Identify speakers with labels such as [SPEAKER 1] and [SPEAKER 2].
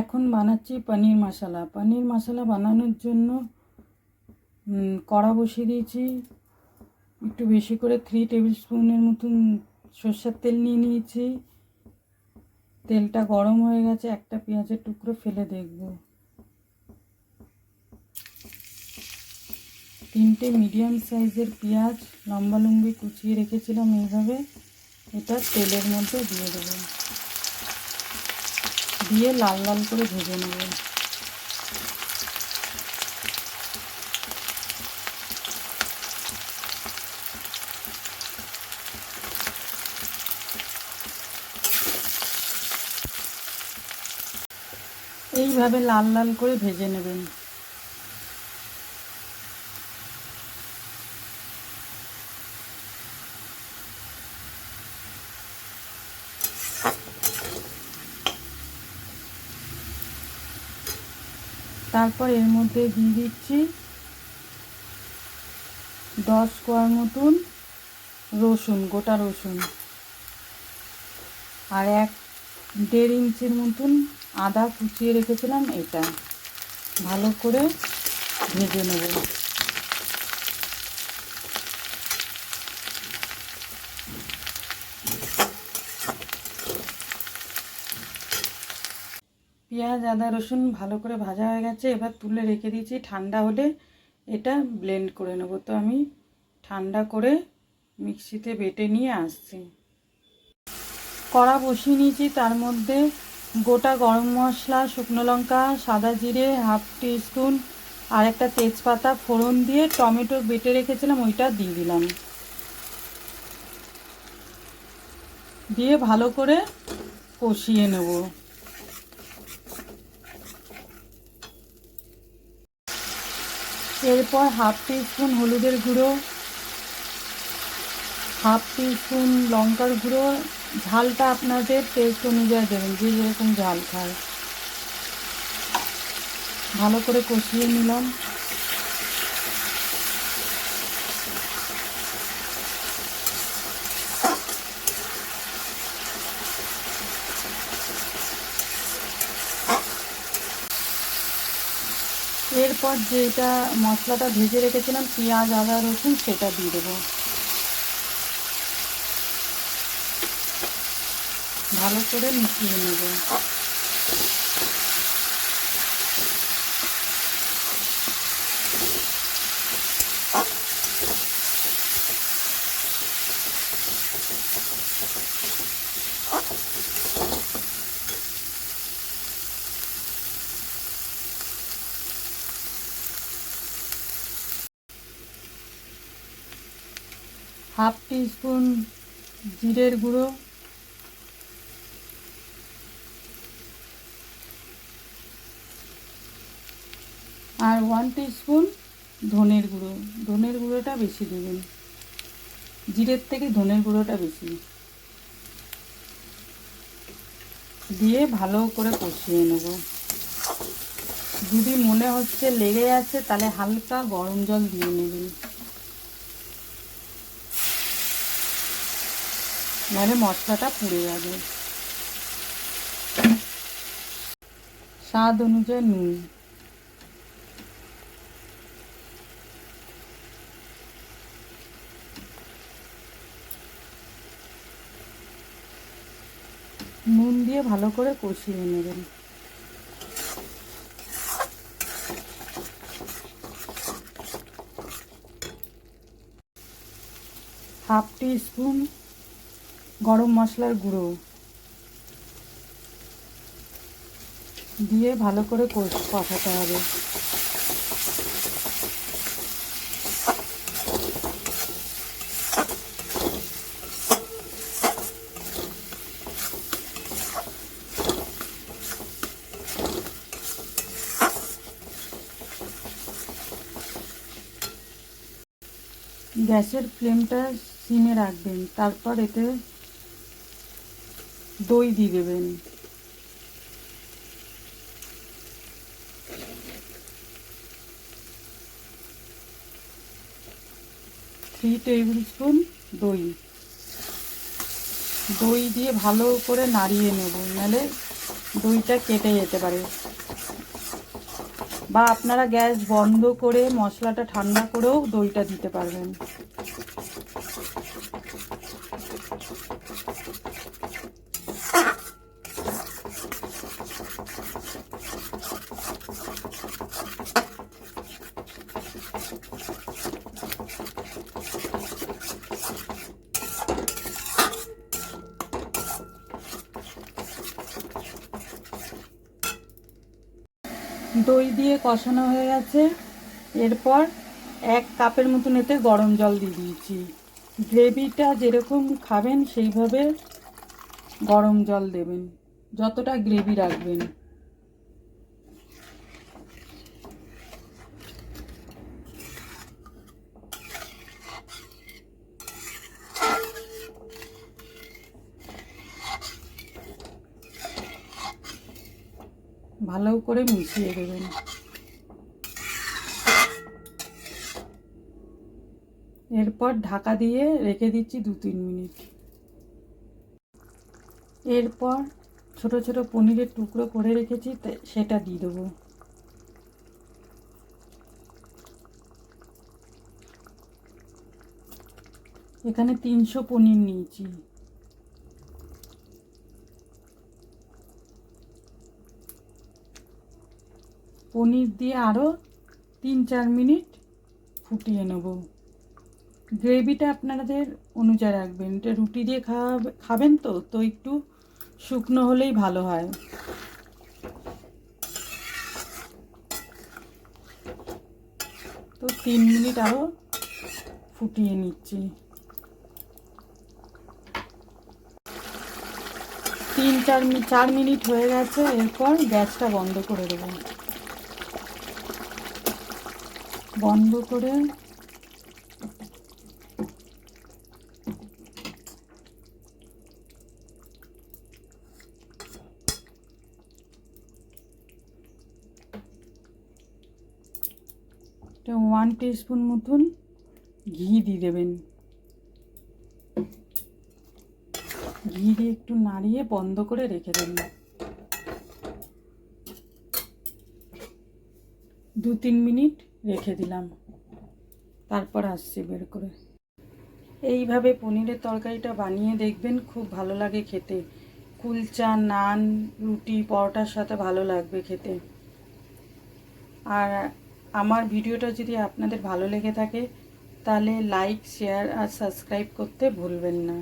[SPEAKER 1] এখন বানাচ্ছি পনির মশলা। পনির মশলা বানানোর জন্য কড়া বসিয়ে দিয়েছি। একটু বেশি করে 3 টেবিল স্পুনের মতন সর্ষের তেল নিয়ে নিয়েছি। তেলটা গরম হয়ে গেছে, একটা পেঁয়াজের টুকরো ফেলে দেখব। 3টে মিডিয়াম সাইজের পেঁয়াজ লম্বা লম্বি কুচিয়ে রেখেছিলাম এইভাবে, এটা তেলের মধ্যে দিয়ে দেবো। দিয়ে লাল লাল করে ভেজে নেব। এইভাবে লাল লাল করে ভেজে নেবেন। তারপর এর মধ্যে দিয়ে দিচ্ছি 10 কোয়া মতন রসুন, গোটা রসুন, আর 1.5 ইঞ্চির মতন আদা কুচিয়ে রেখেছিলাম। এটা ভালো করে ভেজে নেব। পেঁয়াজ আদা রসুন ভালো করে ভাজা হয়ে গেছে, এবার তুলে রেখে দিয়েছি। ঠান্ডা হলে এটা ব্লেন্ড করে নেব। তো আমি ঠান্ডা করে মিক্সিতে বেটে নিয়ে আসছি। কড়া বসিয়ে নিয়েছি, তার মধ্যে গোটা গরম মশলা, শুকনো লঙ্কা, সাদা জিরে 1/2 টিস্পুন আর একটা তেজপাতা ফোড়ন দিয়ে টমেটো বেটে রেখেছিলাম ওইটা দিয়ে দিলাম। দিয়ে ভালো করে কষিয়ে নেব। এরপর 1/2 টিস্পুন হলুদের গুঁড়ো, 1/2 টিস্পুন লঙ্কার গুঁড়ো, ঝালটা আপনাদের টেস্ট অনুযায়ী দেবেন, যে যেরকম ঝাল খায়। ভালো করে কষিয়ে নিলাম। এরপর যেটা মশলাটা ভেজে রেখেছিলাম পেঁয়াজ আদা রসুন, সেটা দিয়ে দেবো। ভালো করে মিশিয়ে নেব। হাফ টিস্পুন জিরের গুঁড়ো, আর 1 টিস্পুন ধনের গুঁড়ো। ধনের গুঁড়োটা বেশি দেবেন, জিরের থেকে ধনের গুঁড়োটা বেশি দিয়ে ভালো করে কষিয়ে নেব। যদি মনে হচ্ছে লেগে যাচ্ছে তাহলে হালকা গরম জল দিয়ে নেবেন, নাহলে মশলাটা পুড়ে যাবে। স্বাদ অনুযায়ী নুন, নুন দিয়ে ভালো করে কষিয়ে নেবেন। হাফ টিস্পুন গরম মশলার গুঁড়ো দিয়ে ভালো করে কষাতে হবে। গ্যাসের ফ্লেমটা সিমে রাখবেন। তারপর এতে দই দিয়ে দেবেন। থ্রি টেবিল স্পুন দই দিয়ে ভালো করে নাড়িয়ে নেব, নাহলে দইটা কেটে যেতে পারে। বা আপনারা গ্যাস বন্ধ করে মশলাটা ঠান্ডা করেও দইটা দিতে পারবেন। দই দিয়ে কষানো হয়ে গেছে। এরপর 1 কাপের মতন এতে গরম জল দিয়ে দিয়েছি। গ্রেভিটা যেরকম খাবেন সেইভাবে গরম জল দেবেন, যতটা গ্রেভি রাখবেন। ভালো করে মিশিয়ে দেবেন। এরপর ঢাকা দিয়ে রেখে দিচ্ছি 2-3 মিনিট। এরপর ছোট ছোট পনিরের টুকরো করে রেখেছি, সেটা দিয়ে দেবো। এখানে 300 পনির নিয়েছি। পনির দিয়ে আরও 3-4 মিনিট ফুটিয়ে নেব। গ্রেভিটা আপনাদের অনুযায়ী রাখবেন। এটা রুটি দিয়ে খাবেন তো একটু শুকনো হলেই ভালো হয়। তো 3 মিনিট আরও ফুটিয়ে নিচ্ছি। 4 মিনিট হয়ে গেছে। এরপর গ্যাসটা বন্ধ করে দেবো। বন্ধ করে এটা 1 টিস্পুন মতন ঘি দিয়ে দেবেন। ঘি দিয়ে একটু নাড়িয়ে বন্ধ করে রেখে দেবেন। 2-3 মিনিট রেখে দিলাম। তারপর আসছি বের করে। এইভাবে পনিরের তরকারিটা বানিয়ে দেখবেন, খুব ভালো লাগে খেতে। কুলচা, নান, রুটি, পরোটার সাথে ভালো লাগবে খেতে। আর আমার ভিডিওটা যদি আপনাদের ভালো লেগে থাকে তাহলে লাইক, শেয়ার আর সাবস্ক্রাইব করতে ভুলবেন না।